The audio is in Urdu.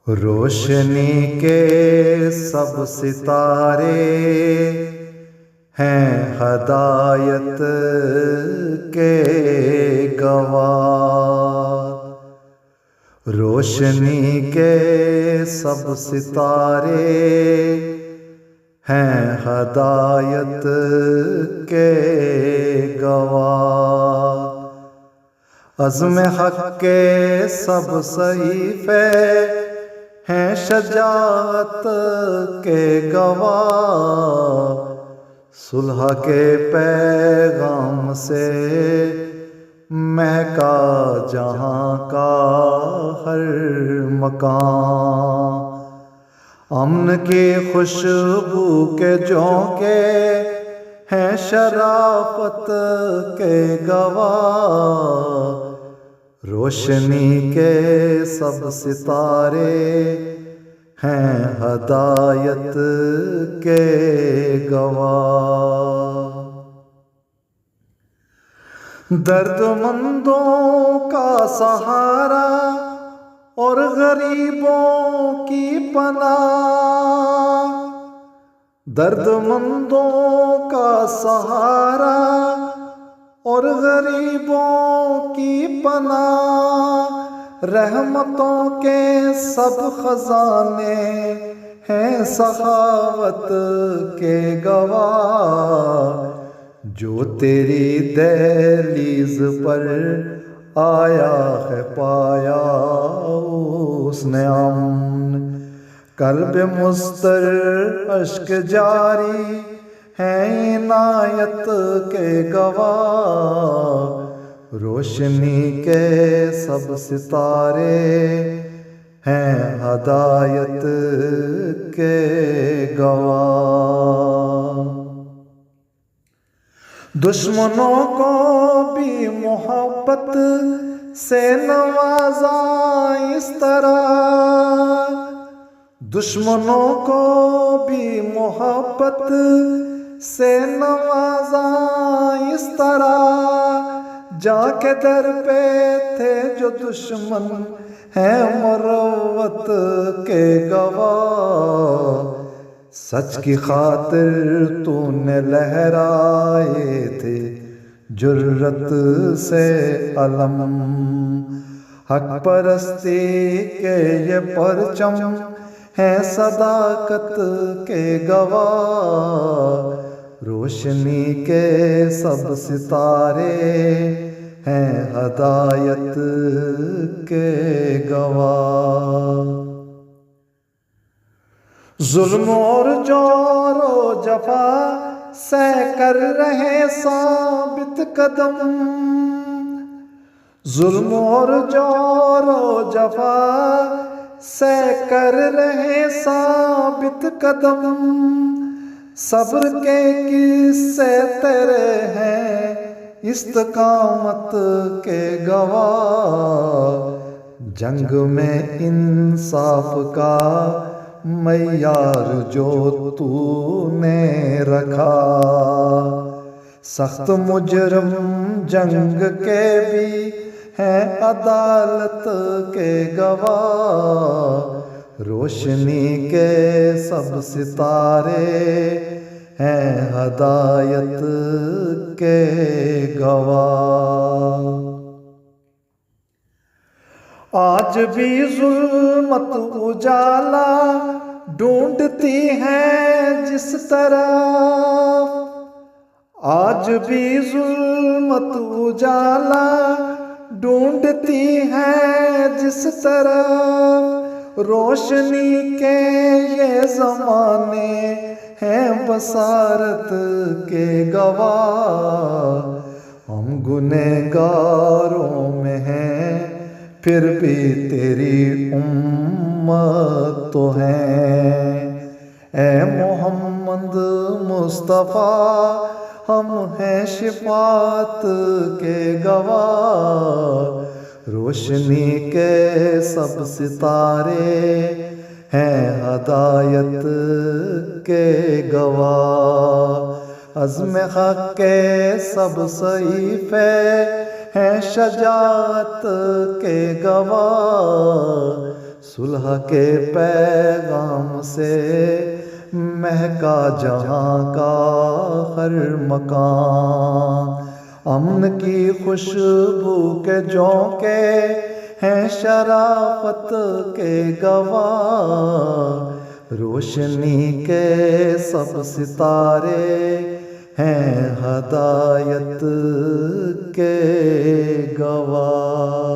روشنی کے سب ستارے ہیں ہدایت کے گواہ، روشنی کے سب ستارے ہیں ہدایت کے گواہ، عزم حق کے سب صحیفے ہیں شجاعت کے گواہ، صلح کے پیغام سے مہکا جہاں کا ہر مکان، امن کی خوشبو کے جھونکے ہیں شرافت کے گواہ، روشنی کے سب ستارے ہیں ہدایت کے گواہ، درد مندوں کا سہارا اور غریبوں کی پناہ، درد مندوں کا سہارا اور غریبوں کی پناہ، رحمتوں کے سب خزانے ہیں سخاوت کے گواہ، جو تیری دہلیز پر آیا ہے پایا اس نے امن، قلب مضطر اشک جاری ہیں عنایت کے گواہ، روشنی کے سب ستارے ہیں ہدایت کے گواہ، دشمنوں کو بھی محبت سے نوازا اس طرح، دشمنوں کو بھی محبت سے نوازا اس طرح، جا کے در پہ تھے جو دشمن ہیں مروت کے گواہ، سچ کی خاطر تو نے لہرائے تھے جرت سے علم، حق پرستی کے یہ پرچم ہیں صداقت کے گواہ، روشنی کے سب ستارے ہیں ہدایت کے گواہ، ظلم اور جور و جفا سہ کر رہے ثابت قدم، ظلم اور جور و جفا سہ کر رہے ثابت قدم، صبر کے قصے تیرے ہیں استقامت کے گواہ، جنگ میں انصاف کا معیار جو تو نے رکھا، سخت مجرم جنگ کے بھی ہیں عدالت کے گواہ، روشنی کے سب ستارے ہیں ہدایت کے گواہ، آج بھی ظلمت اجالا ڈھونڈتی ہے جس طرف، آج بھی ظلمت اجالا ڈھونڈتی ہے جس طرف، روشنی کے یہ زمانے ہیں بصارت کے گواہ، ہم گنہگاروں میں ہیں پھر بھی تیری امت تو ہے، اے محمد مصطفیٰ ہم ہیں شفاعت کے گواہ، روشنی کے سب ستارے ہیں ہدایت کے گواہ، عزم حق کے سب صحیفے ہیں شجاعت کے گواہ، صلح کے پیغام سے مہکا جہاں کا ہر مکان، امن کی خوشبو کے جھونکے ہیں شرافت کے گواہ، روشنی کے سب ستارے ہیں ہدایت کے گواہ۔